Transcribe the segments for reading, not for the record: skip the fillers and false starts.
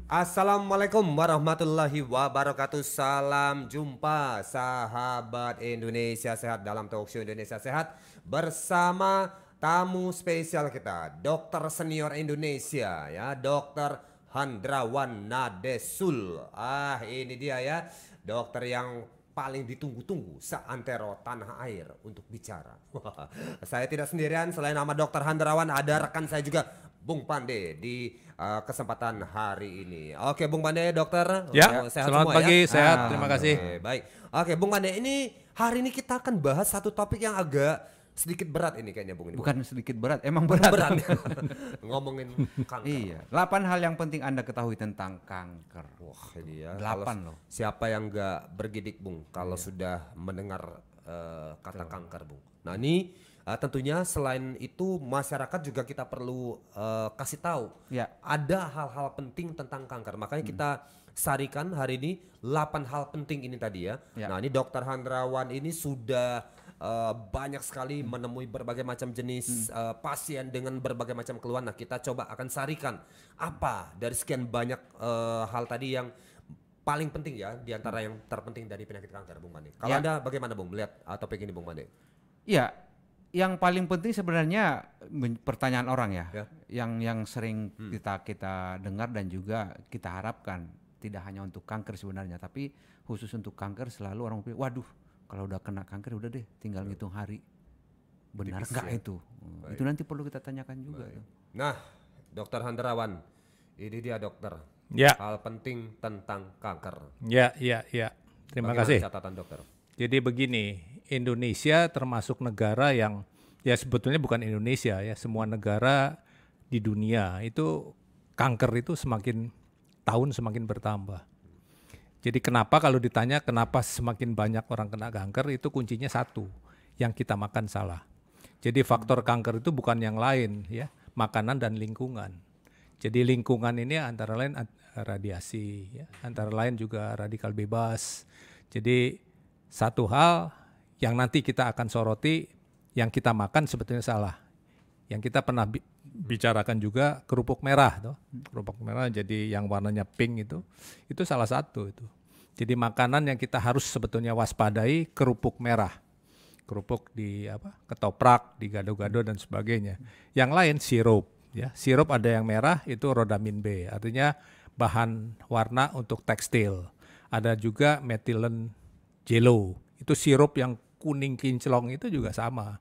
Assalamualaikum warahmatullahi wabarakatuh. Salam jumpa sahabat Indonesia Sehat dalam talkshow Indonesia Sehat bersama tamu spesial kita, dokter senior Indonesia ya, Dokter Handrawan Nadesul. Ini dia ya, dokter yang paling ditunggu-tunggu seantero tanah air untuk bicara. Saya tidak sendirian, selain nama Dokter Handrawan ada rekan saya juga, Bung Pande, di kesempatan hari ini. Oke, Bung Pande, dokter. Ya, Sehat selamat semua pagi, ya? sehat, terima kasih. Oke, baik. Oke, Bung Pande, ini hari ini kita akan bahas satu topik yang agak sedikit berat ini kayaknya, Bung. Bukan sedikit berat, emang berat. Berat. Ngomongin kanker. Iya, 8 hal yang penting Anda ketahui tentang kanker. Wah, ini ya. 8 loh. Siapa yang nggak bergidik, Bung, kalau sudah mendengar kata kanker, Bung. Nah, ini tentunya selain itu masyarakat juga kita perlu kasih tahu. Ya. Ada hal-hal penting tentang kanker. Makanya kita sarikan hari ini 8 hal penting ini tadi ya. Ya. Nah, ini Dokter Handrawan ini sudah banyak sekali menemui berbagai macam jenis pasien dengan berbagai macam keluhan. Nah, kita coba akan sarikan apa dari sekian banyak hal tadi yang paling penting ya, diantara yang terpenting dari penyakit kanker, Bung Mande. Kalau Ya. Anda bagaimana, Bung, melihat topik ini, Bung Mande? Iya, yang paling penting sebenarnya pertanyaan orang ya, Ya. yang sering kita dengar dan juga kita harapkan tidak hanya untuk kanker sebenarnya, tapi khusus untuk kanker selalu orang pikir, waduh, kalau udah kena kanker udah deh, tinggal ngitung hari. Benar Tipis nggak ya? itu? Itu nanti perlu kita tanyakan juga. Tuh. Nah, Dokter Handrawan, ini dia dokter. Ya, Hal penting tentang kanker. ya. Terima Bagaimana kasih. catatan dokter? Jadi begini, Indonesia termasuk negara yang ya sebetulnya bukan Indonesia ya, semua negara di dunia itu kanker itu semakin tahun semakin bertambah. Jadi kenapa kalau ditanya kenapa semakin banyak orang kena kanker, itu kuncinya satu, yang kita makan salah. Jadi faktor kanker itu bukan yang lain ya, makanan dan lingkungan. Jadi lingkungan ini antara lain radiasi, ya, antara lain juga radikal bebas. Jadi satu hal yang nanti kita akan soroti, yang kita makan sebetulnya salah. Yang kita pernah bicarakan juga kerupuk merah, tuh. Kerupuk merah jadi yang warnanya pink itu salah satu itu. Jadi makanan yang kita harus sebetulnya waspadai kerupuk merah. Kerupuk di ketoprak, di gado-gado dan sebagainya. Yang lain sirup. Ya, sirup ada yang merah itu rodamin B, artinya bahan warna untuk tekstil. Ada juga metilen jello, itu sirup yang kuning kinclong itu juga sama.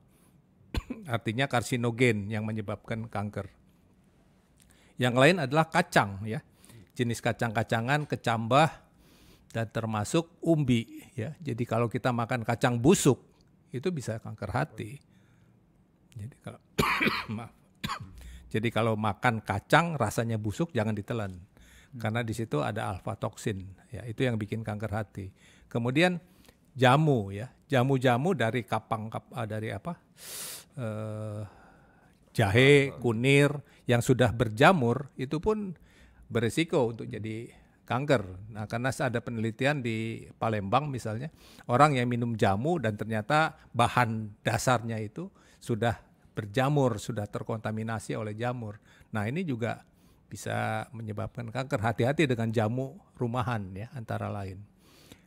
Artinya karsinogen yang menyebabkan kanker. Yang lain adalah kacang ya. Jenis kacang-kacangan, kecambah dan termasuk umbi ya. Jadi kalau kita makan kacang busuk itu bisa kanker hati. Jadi kalau maaf. Jadi kalau makan kacang rasanya busuk jangan ditelan. Karena di situ ada alfa toksin, ya itu yang bikin kanker hati. Kemudian jamu ya, jamu-jamu dari jahe, kunir yang sudah berjamur itu pun berisiko untuk jadi kanker. Nah, karena ada penelitian di Palembang misalnya, orang yang minum jamu dan ternyata bahan dasarnya itu sudah berjamur, sudah terkontaminasi oleh jamur. Nah, ini juga bisa menyebabkan kanker. Hati-hati dengan jamu rumahan ya, antara lain.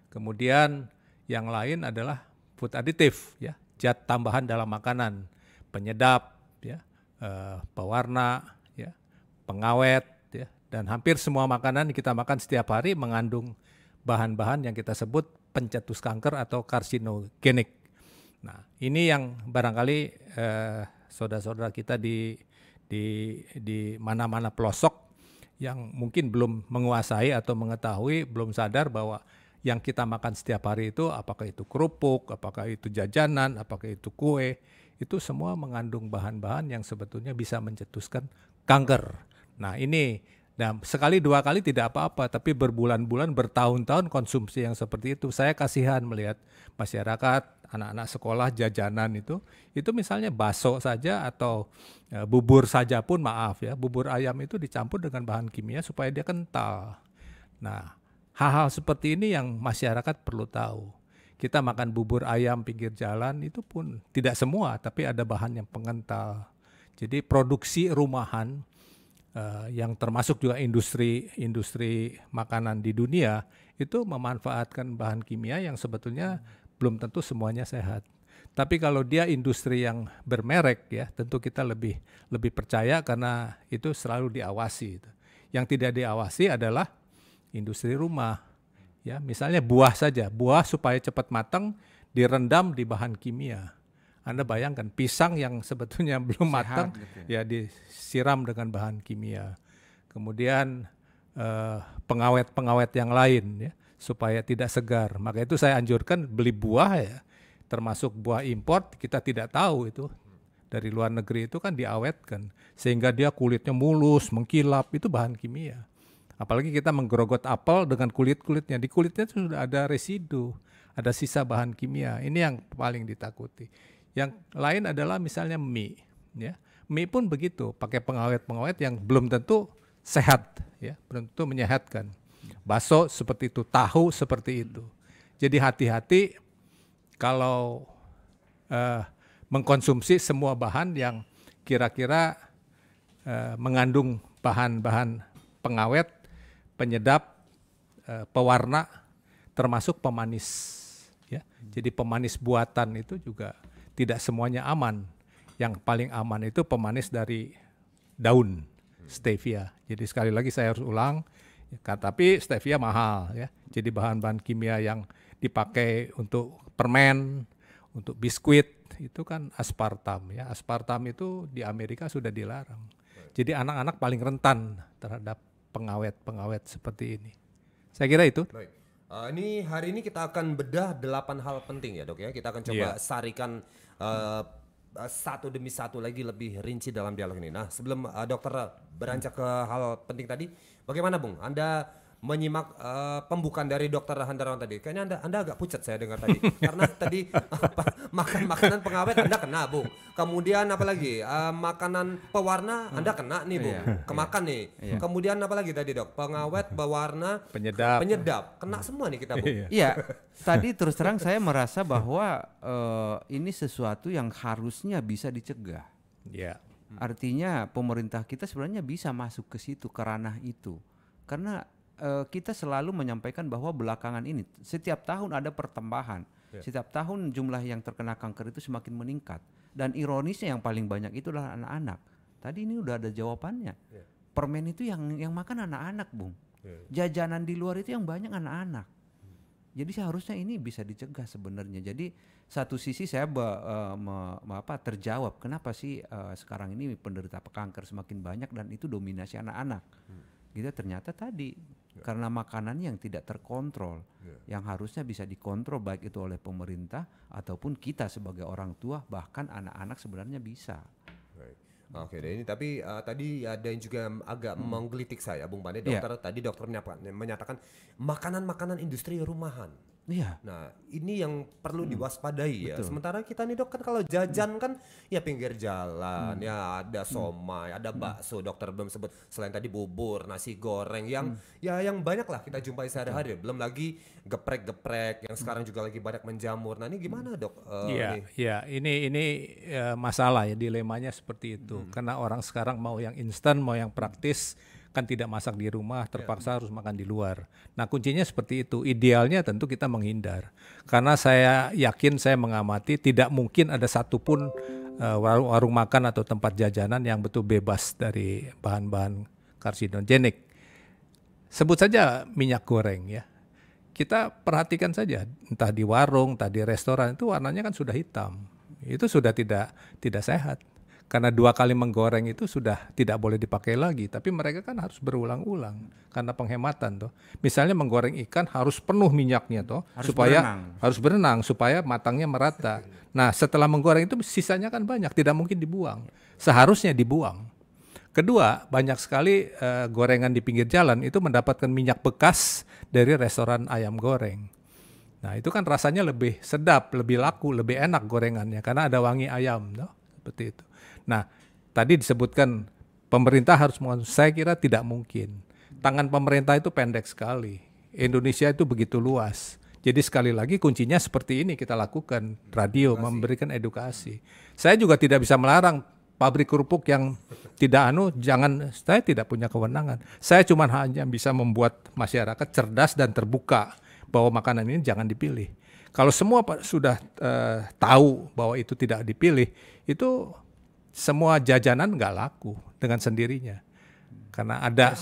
Kemudian yang lain adalah food additive ya, zat tambahan dalam makanan, penyedap ya, pewarna ya, pengawet ya, dan hampir semua makanan yang kita makan setiap hari mengandung bahan-bahan yang kita sebut pencetus kanker atau karsinogenik. Nah, ini yang barangkali saudara-saudara kita di mana-mana pelosok yang mungkin belum menguasai atau mengetahui, belum sadar bahwa yang kita makan setiap hari itu, apakah itu kerupuk, apakah itu jajanan, apakah itu kue, itu semua mengandung bahan-bahan yang sebetulnya bisa mencetuskan kanker. Nah, ini sekali dua kali tidak apa-apa, tapi berbulan-bulan, bertahun-tahun konsumsi yang seperti itu, saya kasihan melihat masyarakat, anak-anak sekolah jajanan itu misalnya bakso saja atau bubur saja pun maaf ya, bubur ayam itu dicampur dengan bahan kimia supaya dia kental. Nah, hal-hal seperti ini yang masyarakat perlu tahu. Kita makan bubur ayam pinggir jalan itu pun tidak semua, tapi ada bahan yang pengental. Jadi produksi rumahan yang termasuk juga industri makanan di dunia itu memanfaatkan bahan kimia yang sebetulnya belum tentu semuanya sehat. Tapi kalau dia industri yang bermerek ya, tentu kita lebih percaya karena itu selalu diawasi. Yang tidak diawasi adalah industri rumah. Ya, misalnya buah saja, buah supaya cepat matang direndam di bahan kimia. Anda bayangkan pisang yang sebetulnya belum matang gitu ya disiram dengan bahan kimia. Kemudian pengawet-pengawet yang lain ya supaya tidak segar. Maka itu saya anjurkan beli buah ya, termasuk buah import kita tidak tahu itu dari luar negeri itu kan diawetkan sehingga dia kulitnya mulus, mengkilap, itu bahan kimia. Apalagi kita menggerogot apel dengan kulit-kulitnya, di kulitnya sudah ada residu, ada sisa bahan kimia. Ini yang paling ditakuti. Yang lain adalah misalnya mie, ya. Mie pun begitu, pakai pengawet-pengawet yang belum tentu sehat, ya, belum tentu menyehatkan. Bakso seperti itu, tahu seperti itu. Jadi hati-hati kalau mengkonsumsi semua bahan yang kira-kira mengandung bahan-bahan pengawet, penyedap, pewarna, termasuk pemanis. Ya. Jadi pemanis buatan itu juga tidak semuanya aman. Yang paling aman itu pemanis dari daun stevia. Jadi sekali lagi saya harus ulang, tapi stevia mahal ya. Jadi bahan-bahan kimia yang dipakai untuk permen, untuk biskuit itu kan aspartam ya. Aspartam itu di Amerika sudah dilarang. Jadi anak-anak paling rentan terhadap pengawet-pengawet seperti ini. Saya kira itu. Baik. Ini hari ini kita akan bedah 8 hal penting ya dok ya. Kita akan coba sarikan satu demi satu lagi lebih rinci dalam dialog ini. Nah sebelum dokter beranjak ke hal penting tadi, bagaimana Bung? Anda menyimak pembukaan dari Dokter Handarawan tadi. Kayaknya anda agak pucat saya dengar tadi. Karena tadi makan makanan pengawet Anda kena Bung. Kemudian apa lagi? Makanan pewarna Anda kena nih Bung. Kemakan nih. Kemudian apa lagi tadi dok? Pengawet, pewarna, penyedap. Kena semua nih kita Bung. Iya. Tadi terus terang saya merasa bahwa ini sesuatu yang harusnya bisa dicegah. Iya. Artinya pemerintah kita sebenarnya bisa masuk ke situ, ke ranah itu. Karena kita selalu menyampaikan bahwa belakangan ini setiap tahun ada pertambahan. Setiap tahun jumlah yang terkena kanker itu semakin meningkat. Dan ironisnya yang paling banyak itu adalah anak-anak. Tadi ini udah ada jawabannya. Permen itu yang makan anak-anak Bung. Jajanan di luar itu yang banyak anak-anak. Jadi seharusnya ini bisa dicegah sebenarnya. Jadi satu sisi saya terjawab kenapa sih sekarang ini penderita kanker semakin banyak dan itu dominasi anak-anak. Gitu ternyata tadi karena makanan yang tidak terkontrol, yang harusnya bisa dikontrol baik itu oleh pemerintah ataupun kita sebagai orang tua, bahkan anak-anak sebenarnya bisa. Oke, ini tapi tadi ada yang juga agak menggelitik saya, Bung Pandey. Tadi dokter menyatakan makanan-makanan industri rumahan. Iya. Nah, ini yang perlu diwaspadai ya. Sementara kita nih dok kan kalau jajan kan ya pinggir jalan, ya ada somai, ada bakso, dokter belum sebut, selain tadi bubur, nasi goreng yang yang banyak lah kita jumpai sehari-hari. Belum lagi geprek-geprek yang sekarang juga lagi banyak menjamur. Nah, ini gimana dok? Ini masalah ya, dilemanya seperti itu. Karena orang sekarang mau yang instan, mau yang praktis, kan tidak masak di rumah, terpaksa harus makan di luar. Nah kuncinya seperti itu, idealnya tentu kita menghindar. Karena saya yakin, saya mengamati tidak mungkin ada satupun warung makan atau tempat jajanan yang betul bebas dari bahan-bahan karsinogenik. Sebut saja minyak goreng ya. Kita perhatikan saja, entah di warung, entah di restoran, itu warnanya kan sudah hitam. Itu sudah tidak sehat. Karena 2 kali menggoreng itu sudah tidak boleh dipakai lagi. Tapi mereka kan harus berulang-ulang karena penghematan toh. Misalnya menggoreng ikan harus penuh minyaknya toh, harus berenang supaya matangnya merata. Nah setelah menggoreng itu sisanya kan banyak, tidak mungkin dibuang. Seharusnya dibuang. Kedua, banyak sekali gorengan di pinggir jalan itu mendapatkan minyak bekas dari restoran ayam goreng. Nah itu kan rasanya lebih sedap, lebih laku, lebih enak gorengannya karena ada wangi ayam toh, seperti itu. Nah, tadi disebutkan pemerintah harus mengonsumsi, saya kira tidak mungkin. Tangan pemerintah itu pendek sekali. Indonesia itu begitu luas. Jadi sekali lagi kuncinya seperti ini kita lakukan, radio, memberikan edukasi. Saya juga tidak bisa melarang pabrik kerupuk yang tidak jangan, saya tidak punya kewenangan. Saya cuma hanya bisa membuat masyarakat cerdas dan terbuka bahwa makanan ini jangan dipilih. Kalau semua sudah tahu bahwa itu tidak dipilih, itu semua jajanan nggak laku dengan sendirinya. Karena ada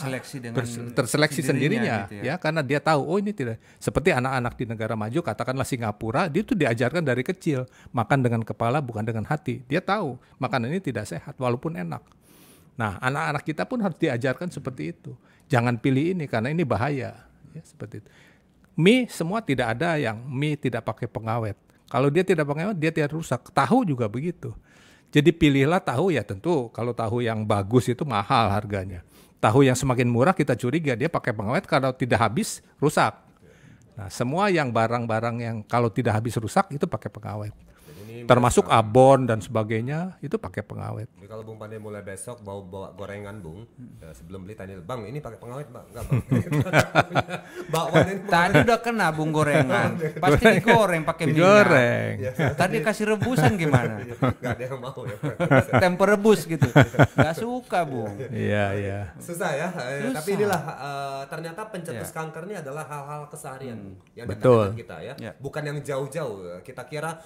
terseleksi sendirinya gitu ya, karena dia tahu oh ini tidak seperti anak-anak di negara maju, katakanlah Singapura, dia itu diajarkan dari kecil makan dengan kepala bukan dengan hati. Dia tahu makanan ini tidak sehat walaupun enak. Nah, anak-anak kita pun harus diajarkan seperti itu. Jangan pilih ini karena ini bahaya, ya, seperti itu. Mie semua tidak ada yang mie tidak pakai pengawet. Kalau dia tidak pengawet dia tidak rusak. Tahu juga begitu. Jadi pilihlah tahu ya tentu kalau tahu yang bagus itu mahal harganya. Tahu yang semakin murah kita curiga dia pakai pengawet, kalau tidak habis rusak. Nah, semua yang barang-barang yang kalau tidak habis rusak itu pakai pengawet. Termasuk abon dan sebagainya itu pakai pengawet. Jadi kalau Bung Pandey mulai besok bawa gorengan Bung, sebelum beli tanya Bang ini pakai pengawet Bang? Enggak Bang. Tadi udah kena Bung gorengan, pasti digoreng pakai minyak. Digoreng. Tadi kasih rebusan gimana? Enggak ada yang mau ya. Tempe rebus gitu. Gak suka Bung. Iya, iya. Susah ya. Susah. Tapi inilah ternyata pencetus kanker ini adalah hal-hal keseharian yang Betul. dekat kita ya. Ya. Bukan yang jauh-jauh. Kita kira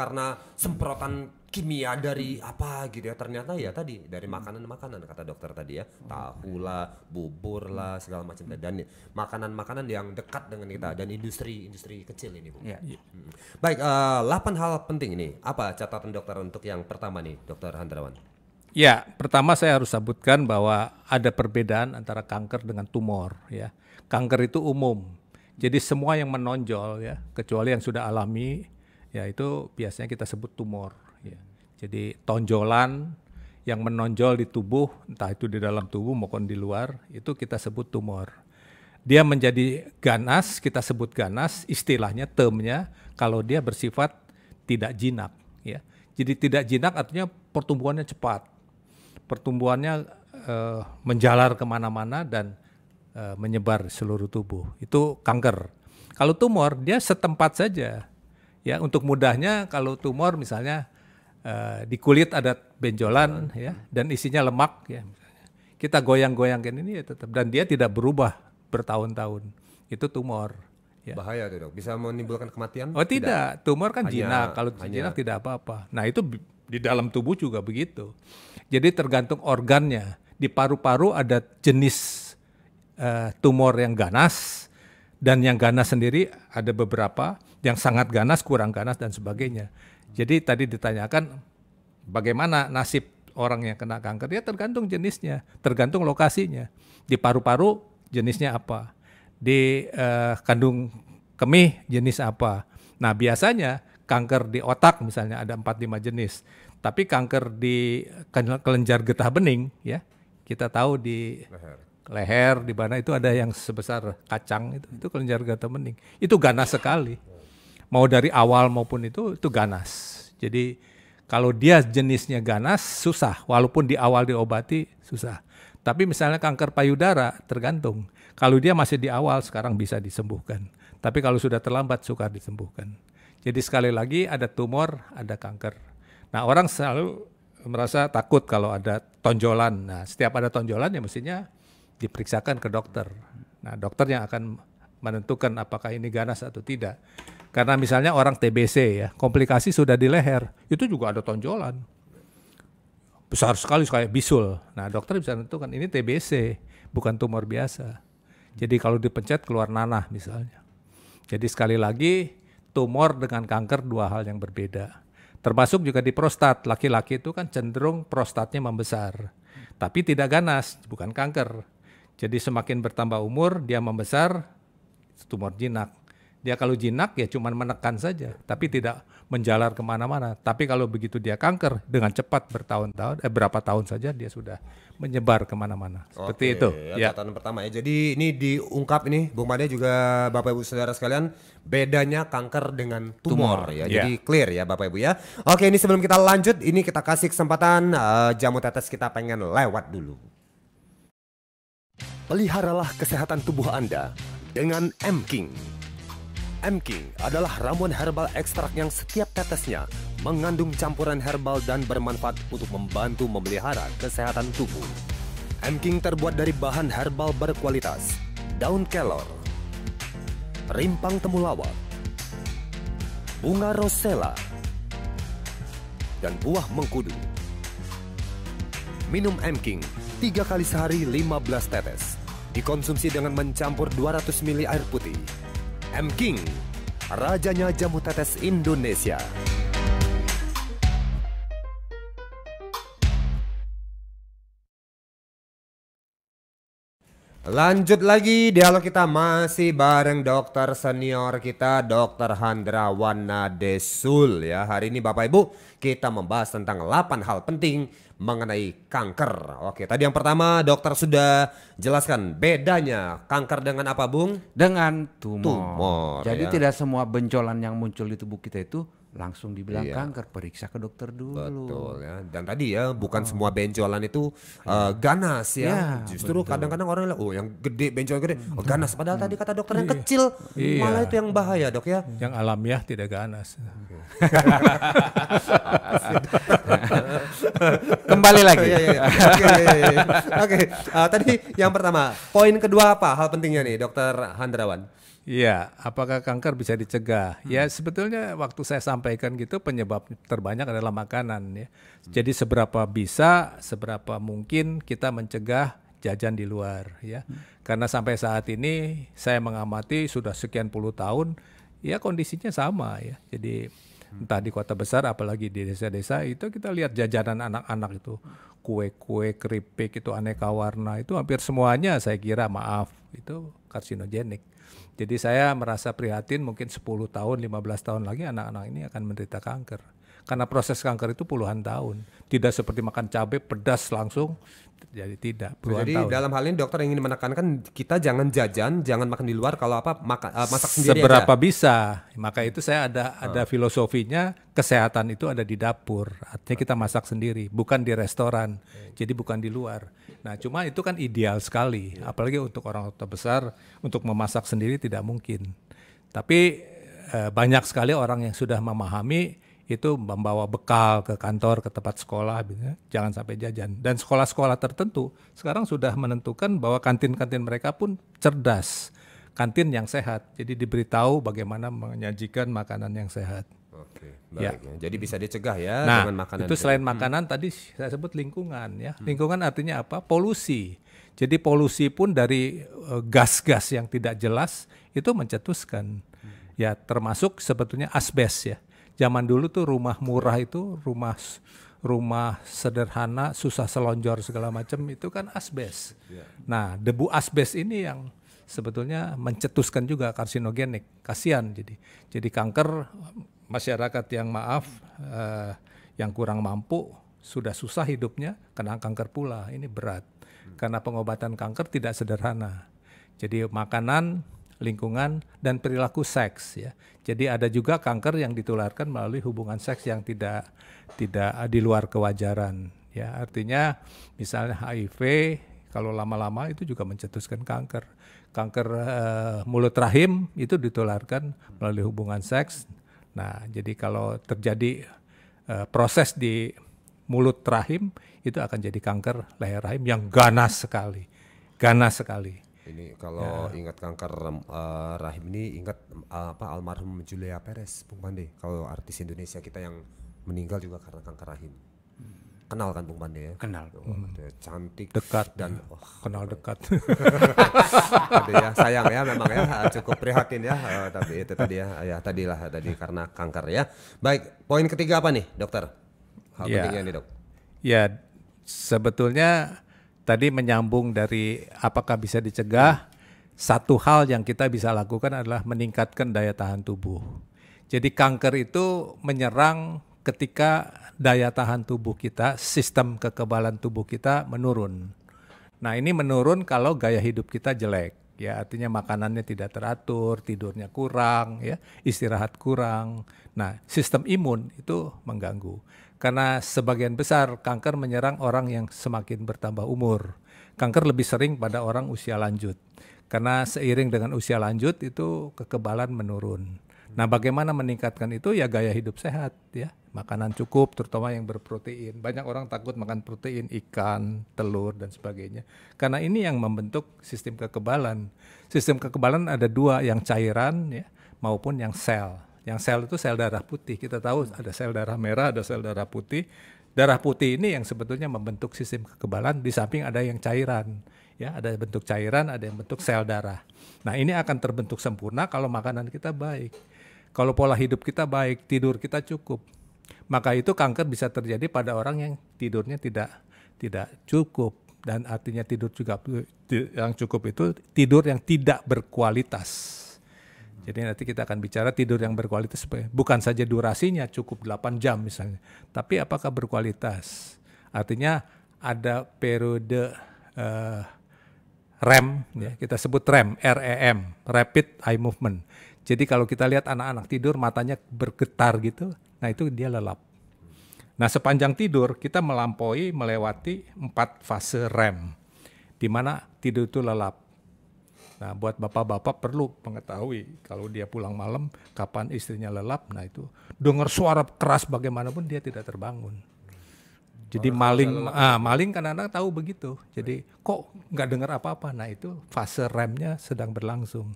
karena semprotan kimia dari apa gitu ya, ternyata ya tadi dari makanan-makanan kata dokter tadi ya, tahu lah, bubur lah, segala macam, dan makanan-makanan yang dekat dengan kita dan industri kecil ini Bu. Ya. Baik, 8 hal penting ini. Apa catatan dokter untuk yang pertama nih, Dokter Handrawan? Ya, pertama saya harus sebutkan bahwa ada perbedaan antara kanker dengan tumor ya. Kanker itu umum. Jadi semua yang menonjol ya, kecuali yang sudah alami, ya itu biasanya kita sebut tumor ya. Jadi tonjolan yang menonjol di tubuh, entah itu di dalam tubuh maupun di luar, itu kita sebut tumor. Dia menjadi ganas, kita sebut ganas, istilahnya termnya kalau dia bersifat tidak jinak ya. Jadi tidak jinak artinya pertumbuhannya cepat. Pertumbuhannya menjalar kemana-mana dan menyebar seluruh tubuh. Itu kanker. Kalau tumor dia setempat saja. Ya, untuk mudahnya kalau tumor misalnya di kulit ada benjolan ya dan isinya lemak ya. Kita goyang-goyangkan ini ya tetap, dan dia tidak berubah bertahun-tahun. Itu tumor. Ya. Bahaya tuh Dok. Bisa menimbulkan kematian? Oh tidak, tumor kan jinak. Kalau hanya- jinak tidak apa-apa. Nah itu di dalam tubuh juga begitu. Jadi tergantung organnya. Di paru-paru ada jenis tumor yang ganas, dan yang ganas sendiri ada beberapa, yang sangat ganas, kurang ganas dan sebagainya. Jadi tadi ditanyakan bagaimana nasib orang yang kena kanker, ya tergantung jenisnya, tergantung lokasinya. Di paru-paru jenisnya apa, di kandung kemih jenis apa. Nah biasanya kanker di otak misalnya ada 4-5 jenis. Tapi kanker di kelenjar getah bening ya, kita tahu di leher di mana itu ada yang sebesar kacang, itu kelenjar getah bening. Itu ganas sekali. Mau dari awal maupun itu ganas. Jadi kalau dia jenisnya ganas susah, walaupun di awal diobati susah. Tapi misalnya kanker payudara tergantung. Kalau dia masih di awal sekarang bisa disembuhkan. Tapi kalau sudah terlambat sukar disembuhkan. Jadi sekali lagi ada tumor, ada kanker. Nah orang selalu merasa takut kalau ada tonjolan. Nah setiap ada tonjolan ya mestinya diperiksakan ke dokter. Nah dokter yang akan menentukan apakah ini ganas atau tidak. Karena misalnya orang TBC ya, komplikasi sudah di leher, itu juga ada tonjolan. Besar sekali kayak bisul. Nah dokter bisa menentukan ini TBC, bukan tumor biasa. Jadi kalau dipencet keluar nanah misalnya. Jadi sekali lagi tumor dengan kanker dua hal yang berbeda. Termasuk juga di prostat, laki-laki itu kan cenderung prostatnya membesar. Tapi tidak ganas, bukan kanker. Jadi semakin bertambah umur dia membesar, tumor jinak. Dia kalau jinak ya cuma menekan saja, tapi tidak menjalar kemana-mana. Tapi kalau begitu dia kanker, dengan cepat bertahun-tahun, berapa tahun saja dia sudah menyebar kemana-mana. Seperti itu. Ya. Catatan pertama ya. Jadi ini diungkap ini, Bung Made juga Bapak Ibu Saudara sekalian, bedanya kanker dengan tumor ya. Jadi clear ya Bapak Ibu ya. Oke, ini sebelum kita lanjut, ini kita kasih kesempatan jamu tetes kita pengen lewat dulu. Peliharalah kesehatan tubuh Anda dengan M-King. M-King adalah ramuan herbal ekstrak yang setiap tetesnya mengandung campuran herbal dan bermanfaat untuk membantu memelihara kesehatan tubuh. M-King terbuat dari bahan herbal berkualitas, daun kelor, rimpang temulawak, bunga rosella, dan buah mengkudu. Minum M-King 3 kali sehari 15 tetes. Dikonsumsi dengan mencampur 200 ml air putih. M-King, rajanya jamu tetes Indonesia. Lanjut lagi, dialog kita masih bareng dokter senior kita, Dr. Handrawan Desul ya. Hari ini Bapak Ibu kita membahas tentang 8 hal penting mengenai kanker. Oke, tadi yang pertama dokter sudah jelaskan bedanya kanker dengan apa, Bung? Dengan tumor. Tumor, Jadi ya. tidak semua benjolan yang muncul di tubuh kita itu langsung dibilang Iya. kanker, periksa ke dokter dulu. Betul ya. Dan tadi ya bukan semua benjolan itu ganas ya. Ya, Justru kadang-kadang orang bilang, oh yang gede benjolan gede ganas. Padahal tadi kata dokter yang kecil malah itu yang bahaya, Dok ya. Yang alamiah tidak ganas. Kembali lagi. Iya, iya, iya. Oke. Tadi yang pertama, poin kedua apa hal pentingnya nih, Dokter Handrawan? Iya, apakah kanker bisa dicegah? Ya sebetulnya waktu saya sampaikan gitu penyebab terbanyak adalah makanan ya. Jadi seberapa bisa, seberapa mungkin kita mencegah jajan di luar ya. Karena sampai saat ini saya mengamati sudah sekian puluh tahun ya kondisinya sama ya. Jadi entah di kota besar apalagi di desa-desa itu kita lihat jajanan anak-anak itu kue-kue, keripik itu aneka warna itu hampir semuanya saya kira itu karsinogenik. Jadi saya merasa prihatin mungkin 10 tahun, 15 tahun lagi anak-anak ini akan menderita kanker. Karena proses kanker itu puluhan tahun. Tidak seperti makan cabai pedas langsung, jadi tidak puluhan Jadi tahun. dalam hal ini dokter ingin menekankan kita jangan jajan, jangan makan di luar, kalau apa masak sendiri Seberapa aja. bisa. Maka itu saya ada filosofinya kesehatan itu ada di dapur. Artinya kita masak sendiri, bukan di restoran. Jadi bukan di luar. Nah, cuma itu kan ideal sekali. Apalagi untuk orang kota besar untuk memasak sendiri tidak mungkin. Tapi banyak sekali orang yang sudah memahami itu membawa bekal ke kantor, ke tempat sekolah, jangan sampai jajan. Dan sekolah-sekolah tertentu sekarang sudah menentukan bahwa kantin-kantin mereka pun cerdas, kantin yang sehat. Jadi diberitahu bagaimana menyajikan makanan yang sehat. Oke, Ya. baik. Jadi bisa dicegah ya Nah, dengan makanan. itu selain makanan tadi saya sebut lingkungan ya. Lingkungan artinya apa? Polusi. Jadi polusi pun dari gas-gas yang tidak jelas itu mencetuskan. Ya, termasuk sebetulnya asbes ya. Zaman dulu tuh rumah murah itu rumah sederhana susah selonjor segala macam itu kan asbes. Nah, debu asbes ini yang sebetulnya mencetuskan juga karsinogenik. Kasihan jadi kanker masyarakat yang yang kurang mampu sudah susah hidupnya kena kanker pula. Ini berat. Karena pengobatan kanker tidak sederhana. Jadi makanan, lingkungan, dan perilaku seks ya. Jadi ada juga kanker yang ditularkan melalui hubungan seks yang tidak di luar kewajaran ya. Artinya misalnya HIV kalau lama-lama itu juga mencetuskan kanker. Kanker mulut rahim itu ditularkan melalui hubungan seks. Nah, jadi kalau terjadi proses di mulut rahim itu akan jadi kanker leher rahim yang ganas sekali. Ganas sekali. Ini kalau ingat kanker rahim ini ingat almarhum Julia Perez, Bung Pande. Kalau artis Indonesia kita yang meninggal juga karena kanker rahim. Kenal kan Bung Pande ya? Kenal. Dia cantik Dekat dan kenal dekat. aduh ya, sayang ya memang ya, cukup prihatin ya. Tapi itu tadi ya tadi karena kanker ya. Baik, poin ketiga apa nih dokter? Hal Ya. pentingnya nih dok. Ya, sebetulnya tadi menyambung dari apakah bisa dicegah, satu hal yang kita bisa lakukan adalah meningkatkan daya tahan tubuh. Jadi kanker itu menyerang ketika daya tahan tubuh kita, sistem kekebalan tubuh kita menurun. Nah, ini menurun kalau gaya hidup kita jelek. Ya, artinya makanannya tidak teratur, tidurnya kurang, ya, istirahat kurang. Nah, sistem imun itu mengganggu. Karena sebagian besar kanker menyerang orang yang semakin bertambah umur. Kanker lebih sering pada orang usia lanjut. Karena seiring dengan usia lanjut itu kekebalan menurun. Nah, bagaimana meningkatkan itu? Ya gaya hidup sehat, ya. makanan cukup, terutama yang berprotein. Banyak orang takut makan protein, ikan, telur, dan sebagainya. Karena ini yang membentuk sistem kekebalan. Sistem kekebalan ada dua, yang cairan ya, maupun yang sel. Yang sel itu sel darah putih. Kita tahu ada sel darah merah, ada sel darah putih. Darah putih ini yang sebetulnya membentuk sistem kekebalan, di samping ada yang cairan. Ya, ada bentuk cairan, ada yang bentuk sel darah. Nah, ini akan terbentuk sempurna kalau makanan kita baik. Kalau pola hidup kita baik, tidur kita cukup. Maka itu kanker bisa terjadi pada orang yang tidurnya tidak cukup, dan artinya tidur juga yang cukup itu tidur yang tidak berkualitas. Jadi nanti kita akan bicara tidur yang berkualitas, bukan saja durasinya cukup 8 jam misalnya, tapi apakah berkualitas. Artinya ada periode REM, ya, kita sebut REM, REM, Rapid Eye Movement. Jadi kalau kita lihat anak-anak tidur matanya bergetar gitu, nah itu dia lelap. Nah sepanjang tidur kita melewati 4 fase REM, di mana tidur itu lelap. Nah buat bapak-bapak perlu mengetahui kalau dia pulang malam, kapan istrinya lelap, nah itu dengar suara keras bagaimanapun dia tidak terbangun. Jadi maling kadang-kadang tahu begitu. Jadi kok nggak dengar apa-apa, nah itu fase REM-nya sedang berlangsung.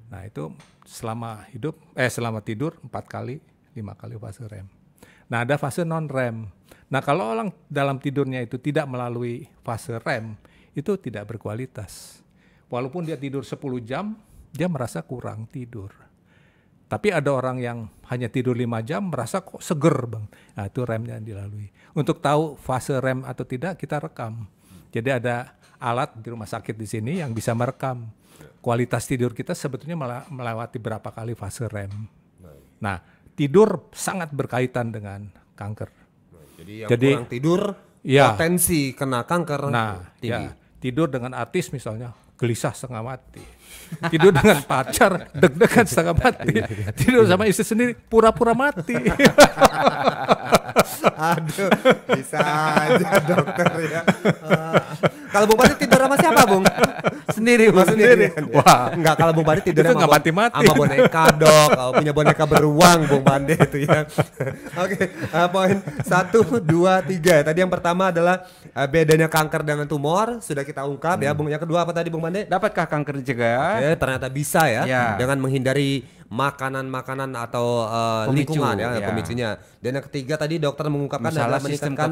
Nah itu selama tidur 4 kali, 5 kali fase REM. Nah ada fase non-REM. Nah kalau orang dalam tidurnya itu tidak melalui fase REM, itu tidak berkualitas. Walaupun dia tidur 10 jam, dia merasa kurang tidur. Tapi ada orang yang hanya tidur 5 jam, merasa kok seger bang. Nah itu REM-nya dilalui. Untuk tahu fase REM atau tidak, kita rekam. Jadi ada alat di rumah sakit di sini yang bisa merekam kualitas tidur kita sebetulnya melewati berapa kali fase REM. Nah, tidur sangat berkaitan dengan kanker. Jadi yang kurang tidur, ya, potensi kena kanker tinggi. Ya, tidur dengan artis misalnya, gelisah setengah mati. Tidur dengan pacar, deg-degan setengah mati. Tidur sama istri sendiri, pura-pura mati. Aduh, bisa aja dokter ya. Kalau Bung Pandi tidur sama siapa, Bung? Sendiri. Wah, enggak, kalau Bung Pandi tidur sama boneka, Dok. Kalau punya boneka beruang Bung Pandi itu ya. Oke, poin 1, 2, 3. Tadi yang pertama adalah bedanya kanker dengan tumor, sudah kita ungkap ya, Bung. Yang kedua apa tadi, Bung Pandi? Dapatkah kanker dicegah? Oke, ternyata bisa ya, dengan menghindari makanan-makanan atau lingkungan ya, pemicunya. Dan yang ketiga tadi dokter mengungkapkan adalah meningkatkan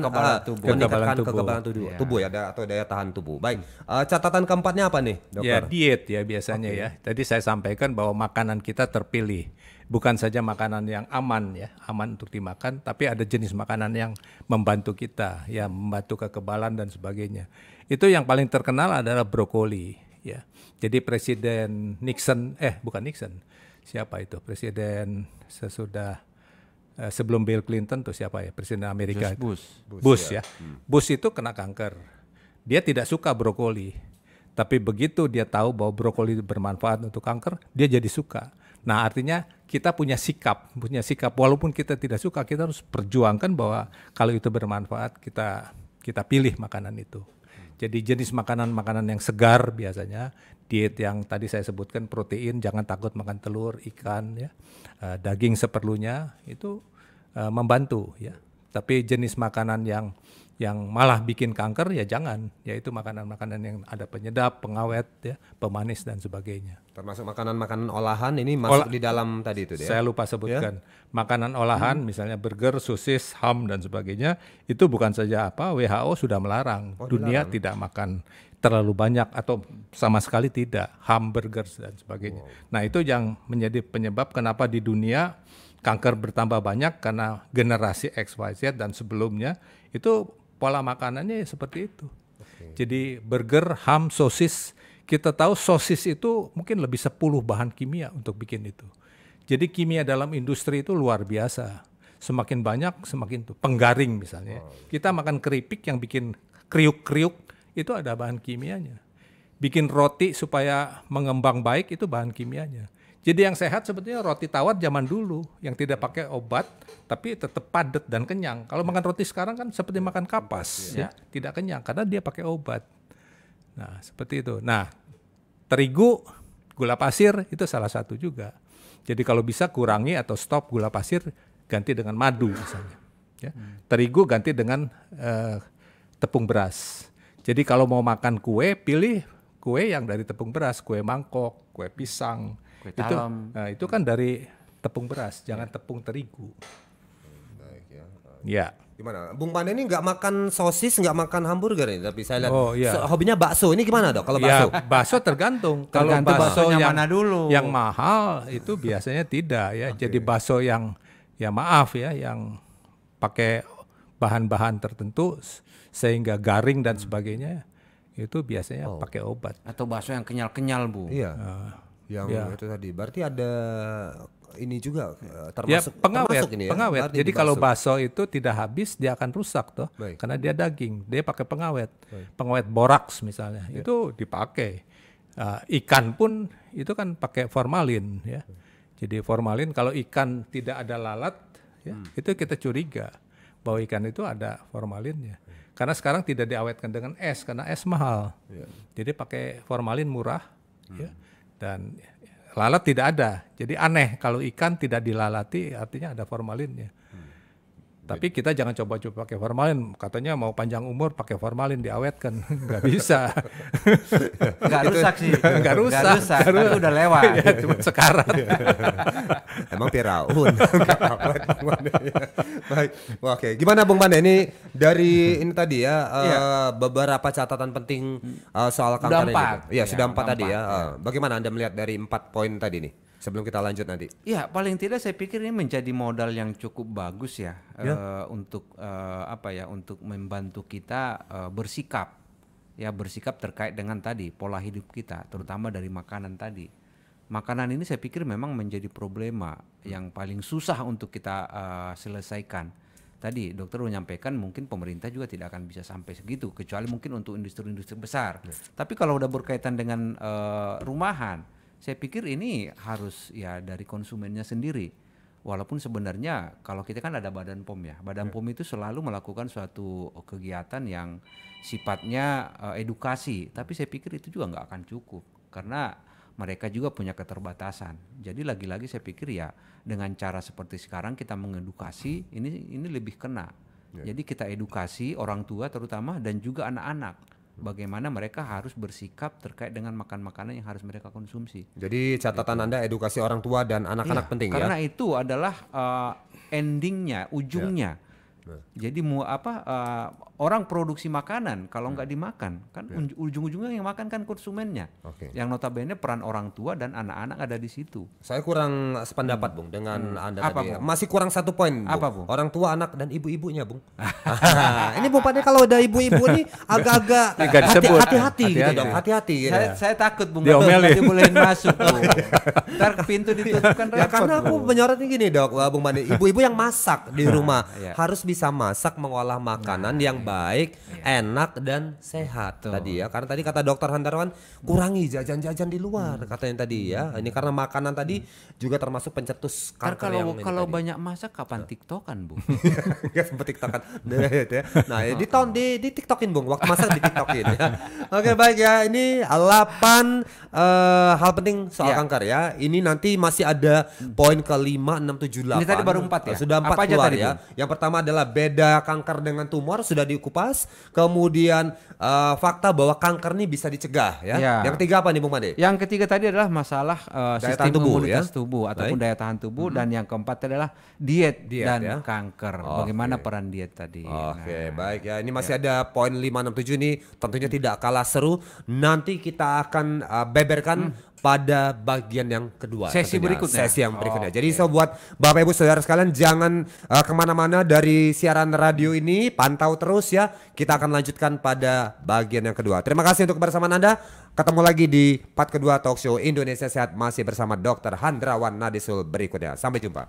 kekebalan tubuh ya, atau daya tahan tubuh. Baik, catatan keempatnya apa nih, dokter? Ya, diet ya biasanya ya. Tadi saya sampaikan bahwa makanan kita terpilih. Bukan saja makanan yang aman ya, aman untuk dimakan, tapi ada jenis makanan yang membantu kita, ya, membantu kekebalan dan sebagainya. Itu yang paling terkenal adalah brokoli ya. Jadi Presiden Nixon, siapa itu? Presiden sesudah sebelum Bill Clinton tuh siapa ya? Presiden Amerika. Bush ya. Bush itu kena kanker. Dia tidak suka brokoli. Tapi begitu dia tahu bahwa brokoli bermanfaat untuk kanker, dia jadi suka. Nah, artinya kita punya sikap walaupun kita tidak suka, kita harus perjuangkan bahwa kalau itu bermanfaat, kita pilih makanan itu. Jadi jenis makanan-makanan yang segar biasanya, diet yang tadi saya sebutkan, protein, jangan takut makan telur, ikan ya. Daging seperlunya itu membantu ya. Tapi jenis makanan yang malah bikin kanker ya jangan, yaitu makanan-makanan yang ada penyedap, pengawet ya, pemanis dan sebagainya. Termasuk makanan-makanan olahan ini masuk di dalam tadi itu ya. Saya lupa sebutkan. Makanan olahan misalnya burger, sosis, ham dan sebagainya, itu bukan saja WHO sudah melarang. Dunia tidak makan terlalu banyak atau sama sekali tidak, hamburger dan sebagainya. Nah, itu yang menjadi penyebab kenapa di dunia kanker bertambah banyak, karena generasi XYZ dan sebelumnya itu pola makanannya seperti itu. Jadi burger, ham, sosis, kita tahu sosis itu mungkin lebih 10 bahan kimia untuk bikin itu. Jadi kimia dalam industri itu luar biasa. Semakin banyak, semakin penggaring misalnya. Kita makan keripik yang bikin kriuk-kriuk, itu ada bahan kimianya. Bikin roti supaya mengembang baik, itu bahan kimianya. Jadi yang sehat sebetulnya roti tawar zaman dulu, yang tidak pakai obat, tapi tetap padat dan kenyang. Kalau makan roti sekarang kan seperti makan kapas, ya, tidak kenyang karena dia pakai obat. Nah, seperti itu. Nah, terigu, gula pasir itu salah satu juga. Jadi kalau bisa kurangi atau stop gula pasir, ganti dengan madu misalnya. Ya. Terigu ganti dengan tepung beras. Jadi kalau mau makan kue, pilih kue yang dari tepung beras, kue mangkok, kue pisang. Kue talam. Itu kan dari tepung beras, jangan tepung terigu. Baik ya. Ya. Gimana? Bung Pande ini nggak makan sosis, nggak makan hamburger nih, tapi saya lihat Iya. hobinya bakso. Ini gimana dok? Kalau bakso? Ya, bakso tergantung. Kalau Tergantung bakso baksonya yang mana dulu. yang mahal itu biasanya tidak ya. Jadi bakso yang ya maaf ya, yang pakai bahan-bahan tertentu sehingga garing dan sebagainya itu biasanya pakai obat. Atau bakso yang kenyal-kenyal, Bu. Iya. Yang ya. itu tadi. Berarti ada ini juga Ya termasuk pengawet, termasuk ini ya. pengawet. Berarti Jadi di kalau bakso. bakso itu tidak habis dia akan rusak toh, Baik. karena dia daging. Dia pakai pengawet, pengawet boraks misalnya, itu dipakai. Ikan pun itu kan pakai formalin ya. Jadi formalin kalau ikan tidak ada lalat, ya, itu kita curiga bahwa ikan itu ada formalinnya. Karena sekarang tidak diawetkan dengan es karena es mahal. Jadi pakai formalin murah, ya, dan lalat tidak ada. Jadi aneh kalau ikan tidak dilalati artinya ada formalinnya. Tapi kita jangan coba-coba pakai formalin. Katanya mau panjang umur pakai formalin diawetkan. Nggak bisa. Nggak rusak sih. Nggak rusak. Tapi udah lewat. Ya, cuma sekarat. Emang Firaun. Nggak awet, Bung Pande. Baik. Wah, oke. Gimana Bung Pande ini dari ini tadi ya beberapa catatan penting soal kanker ini. empat. Iya, sudah Ya, 4 udah tadi 4, ya. Bagaimana Anda melihat dari 4 poin tadi nih? Sebelum kita lanjut nanti. Ya, paling tidak saya pikir ini menjadi modal yang cukup bagus ya, untuk untuk membantu kita bersikap terkait dengan tadi pola hidup kita, terutama dari makanan tadi. Makanan ini saya pikir memang menjadi problema yang paling susah untuk kita selesaikan. Tadi dokter menyampaikan mungkin pemerintah juga tidak akan bisa sampai segitu, kecuali mungkin untuk industri-industri besar. Tapi kalau udah berkaitan dengan rumahan, saya pikir ini harus ya dari konsumennya sendiri. Walaupun sebenarnya kalau kita kan ada Badan POM ya. Badan POM itu selalu melakukan suatu kegiatan yang sifatnya edukasi. Tapi saya pikir itu juga nggak akan cukup. Karena mereka juga punya keterbatasan. Jadi lagi-lagi saya pikir ya dengan cara seperti sekarang kita mengedukasi ini lebih kena. Jadi kita edukasi orang tua terutama dan juga anak-anak. Bagaimana mereka harus bersikap terkait dengan makan-makanan yang harus mereka konsumsi. Jadi catatan Anda edukasi orang tua dan anak-anak penting ya. Karena itu adalah endingnya, ujungnya. Jadi orang produksi makanan kalau nggak dimakan kan ujung-ujungnya yang makan kan konsumennya. Yang notabene peran orang tua dan anak-anak ada di situ. Saya kurang sependapat Bung dengan Anda Apa, tadi. Bung? Masih kurang 1 poin Bung. Apa, Bung? Orang tua, anak dan ibu-ibunya Bung. Ini Bung Pande kalau ada ibu-ibu nih agak-agak Nggak disebut. hati-hati gitu Hati-hati. dong. Hati-hati gitu. Saya takut Bung, Diomelin. nanti bolehin masuk tuh. Ntar pintu ditutup kan Ya repot, karena aku Bung. menyorotnya gini dok, Bung Pande. Ibu-ibu yang masak di rumah iya. harus bisa masak, mengolah makanan yang baik, enak dan sehat tadi ya. Karena tadi kata Dokter Handarwan kurangi jajan-jajan di luar katanya tadi ya. Ini karena makanan tadi juga termasuk pencetus Ntar kanker yang ini kalau tadi. banyak masak kapan tiktokan Bu? Nggak sempet tiktokan. Nah ya, di tiktokin Bung, waktu masak di tiktokin ya. Oke baik ya, ini 8 hal penting soal Ya. kanker ya. Ini nanti masih ada poin ke-5, 6, 7, 8. Ini tadi baru 4 ya? Sudah 4 Apa aja keluar tadi, ya. Bung? Yang pertama adalah beda kanker dengan tumor sudah dikupas. Kemudian fakta bahwa kanker ini bisa dicegah ya. Ya. Yang ketiga apa nih Bung Pande? Yang ketiga tadi adalah masalah Daya sistem tahan tubuh, imunitas ya? tubuh ataupun Baik. daya tahan tubuh, dan yang keempat adalah diet Diet, dan ya? kanker. Oke. Bagaimana peran diet tadi? Oke, Nah, baik ya. Ini masih ada poin 5, 6, 7 nih. Tentunya tidak kalah seru. Nanti kita akan beberkan pada bagian yang kedua. Sesi tentunya. berikutnya? Sesi yang berikutnya. Jadi so buat Bapak Ibu Saudara sekalian jangan kemana-mana dari siaran radio ini. Pantau terus ya. Kita akan lanjutkan pada bagian yang kedua. Terima kasih untuk kebersamaan Anda. Ketemu lagi di part kedua Talk Show Indonesia Sehat masih bersama Dr. Handrawan Nadisul berikutnya. Sampai jumpa.